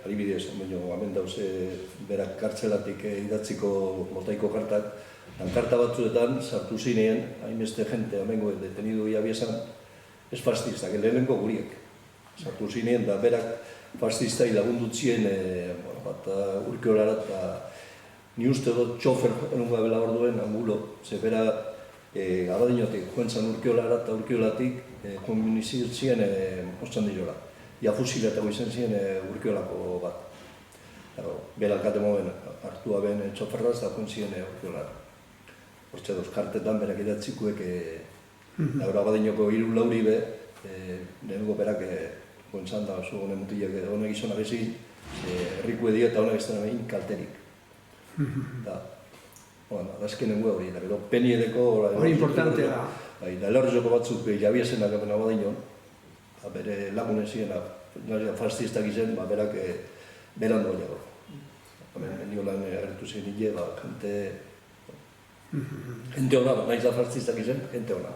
adibidez, hemen dauze berak kartzelatik idatziko motaiko kartak, karta batzuetan sartu zinean, hainbeste jente, hemengo detenidu jabiezan, ez fascistak, lehenengo guriek. Sartu zinean, da berak fascistai lagundutzien bat Urkiolara, eta ni uste dut txofer enunga bela orduen angulo, ze bera Abadinotik joan zan Urkiolara eta Urkiolatik joan minizirtzien Ostandilora. Ja fusiletako izan ziren Urkiolako bat. Bera alkate moben hartu aben txoferraz eta joan ziren Urkiolara. Hortze doz, kartetan berak idatzikuek Abadinoko hiru lauri be, lehenengo berak joan zan da oso honen mutilak honek izan abezin, herriku edio eta honek ez da egin kalterik. Azkenengo hori, da gero peniedeko... Hori importantea da. Da elorrizoko batzuk jabiesenak apen Abadinon, bere lagunen ziren, fascistak izan, berak beran doa. Niolan agertu zen hile, jente hona, nahiz da fascistak izan, jente hona.